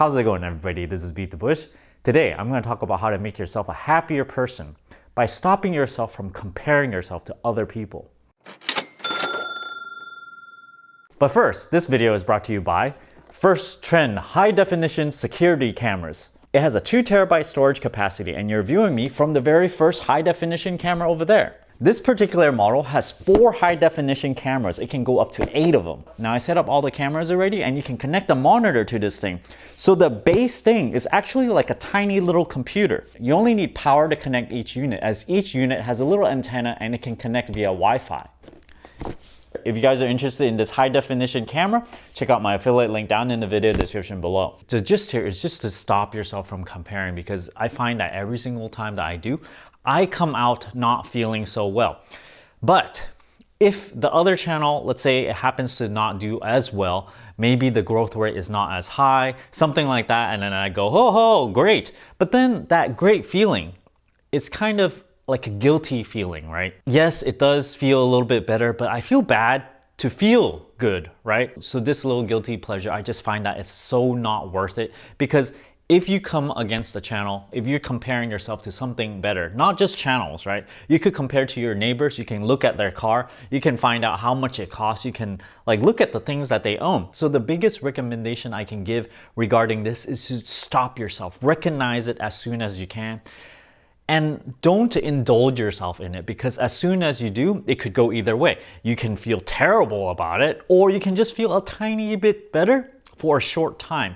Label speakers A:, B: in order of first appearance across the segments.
A: How's it going, everybody? This is BeatTheBush. Today, I'm going to talk about how to make yourself a happier person by stopping yourself from comparing yourself to other people. But first, this video is brought to you by FirstTrend high-definition security cameras. It has a 2 terabyte storage capacity, and you're viewing me from the very first high-definition camera over there. This particular model has 4 high-definition cameras. It can go up to 8 of them. Now I set up all the cameras already, and you can connect the monitor to this thing. So the base thing is actually like a tiny little computer. You only need power to connect each unit, as each unit has a little antenna and it can connect via Wi-Fi. If you guys are interested in this high-definition camera, check out my affiliate link down in the video description below. The gist here is just to stop yourself from comparing, because I find that every single time that I do, I come out not feeling so well. But if the other channel, let's say it happens to not do as well, maybe the growth rate is not as high, something like that, and then I go, oh, great. But then that great feeling, it's kind of like a guilty feeling, right? Yes, it does feel a little bit better, but I feel bad to feel good, right? So this little guilty pleasure, I just find that it's so not worth it, because if you come against the channel, if you're comparing yourself to something better, not just channels, right? You could compare to your neighbors, you can look at their car, you can find out how much it costs, you can like look at the things that they own. So the biggest recommendation I can give regarding this is to stop yourself, recognize it as soon as you can, and don't indulge yourself in it, because as soon as you do, it could go either way. You can feel terrible about it, or you can just feel a tiny bit better for a short time.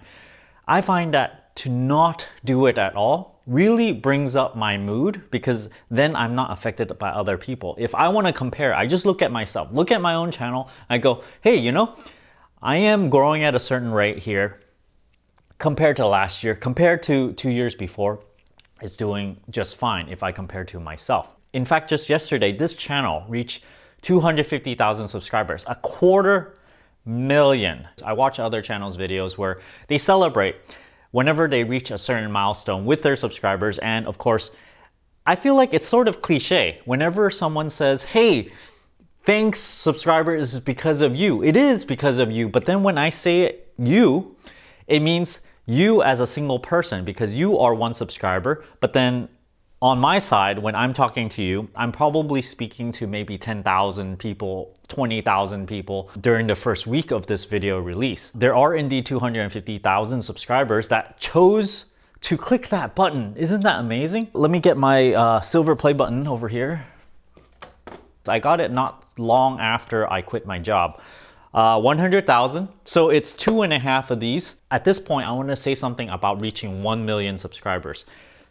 A: I find that to not do it at all really brings up my mood, because then I'm not affected by other people. If I want to compare, I just look at myself, look at my own channel, I go, hey, you know, I am growing at a certain rate here compared to last year, compared to 2 years before. It's doing just fine if I compare to myself. In fact, just yesterday, this channel reached 250,000 subscribers, 250,000. I watch other channels' videos where they celebrate whenever they reach a certain milestone with their subscribers. And of course, I feel like it's sort of cliche. Whenever someone says, hey, thanks subscribers, is because of you. It is because of you. But then when I say you, it means you as a single person, because you are one subscriber. But then on my side, when I'm talking to you, I'm probably speaking to maybe 10,000 people, 20,000 people during the first week of this video release. There are indeed 250,000 subscribers that chose to click that button. Isn't that amazing? Let me get my silver play button over here. I got it not long after I quit my job. 100,000. So it's 2.5 of these. At this point, I want to say something about reaching 1 million subscribers.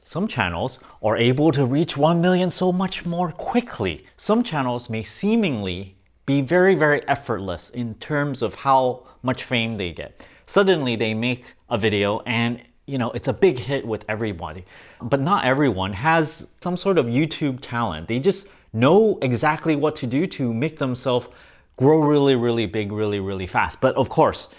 A: Some channels are able to reach 1 million so much more quickly. Some channels may seemingly be very, very effortless in terms of how much fame they get. Suddenly they make a video and it's a big hit with everybody. But not everyone has some sort of YouTube talent. They just know exactly what to do to make themselves grow really, really big, really, really fast. But of course,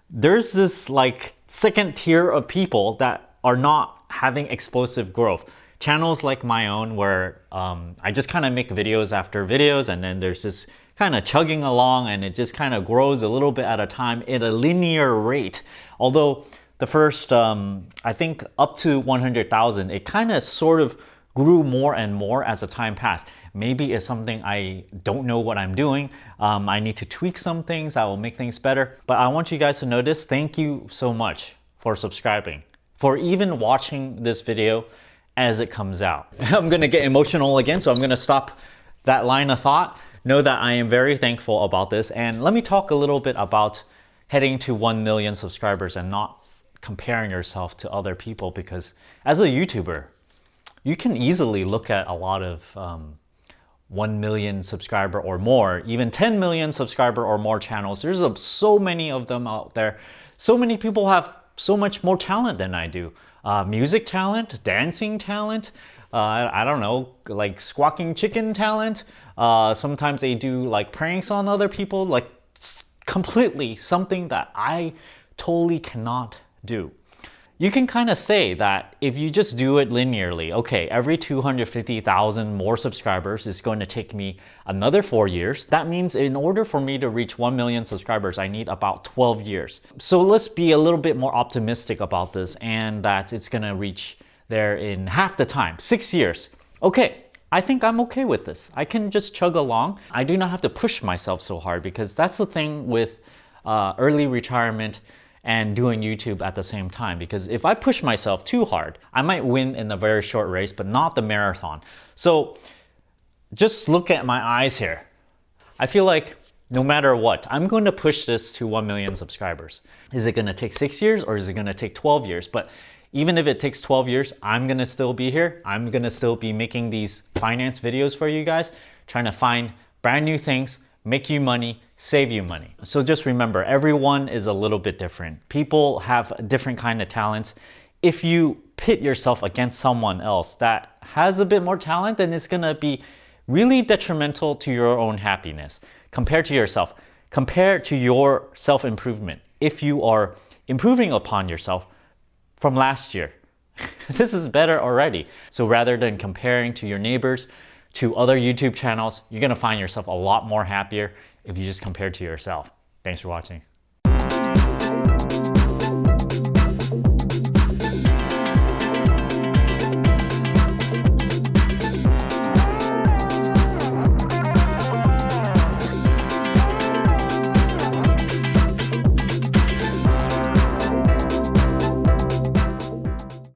A: there's this like second tier of people that are not having explosive growth. Channels like my own where I just kind of make videos after videos, and then there's this kind of chugging along, and it just kind of grows a little bit at a time at a linear rate. Although the first, I think up to 100,000, it kind of sort of grew more and more as the time passed. Maybe it's something I don't know what I'm doing. I need to tweak some things that will make things better. But I want you guys to know this. Thank you so much for subscribing, for even watching this video as it comes out. I'm gonna get emotional again, so I'm gonna stop that line of thought. Know that I am very thankful about this. And let me talk a little bit about heading to 1 million subscribers and not comparing yourself to other people, because as a YouTuber, you can easily look at a lot of 1 million subscriber or more, even 10 million subscriber or more channels. There's so many of them out there. So many people have so much more talent than I do. Music talent, dancing talent, I don't know, like squawking chicken talent. Sometimes they do like pranks on other people, like completely something that I totally cannot do. you can kind of say that if you just do it linearly, okay, every 250,000 more subscribers is going to take me another 4 years. That means in order for me to reach 1 million subscribers, I need about 12 years. So let's be a little bit more optimistic about this and that it's going to reach there in half the time, 6 years. Okay, I think I'm okay with this. I can just chug along. I do not have to push myself so hard, because that's the thing with early retirement and doing YouTube at the same time. Because if I push myself too hard, I might win in a very short race, but not the marathon. So just look at my eyes here. I feel like no matter what, I'm going to push this to 1 million subscribers. Is it going to take 6 years or is it going to take 12 years? But even if it takes 12 years, I'm going to still be here. I'm going to still be making these finance videos for you guys, trying to find brand new things, make you money, save you money. So just remember, everyone is a little bit different. People have different kind of talents. If you pit yourself against someone else that has a bit more talent, then it's gonna be really detrimental to your own happiness. Compare to yourself. Compare to your self-improvement. If you are improving upon yourself from last year, this is better already. So rather than comparing to your neighbors, to other YouTube channels, you're gonna find yourself a lot more happier if you just compare to yourself. Thanks for watching.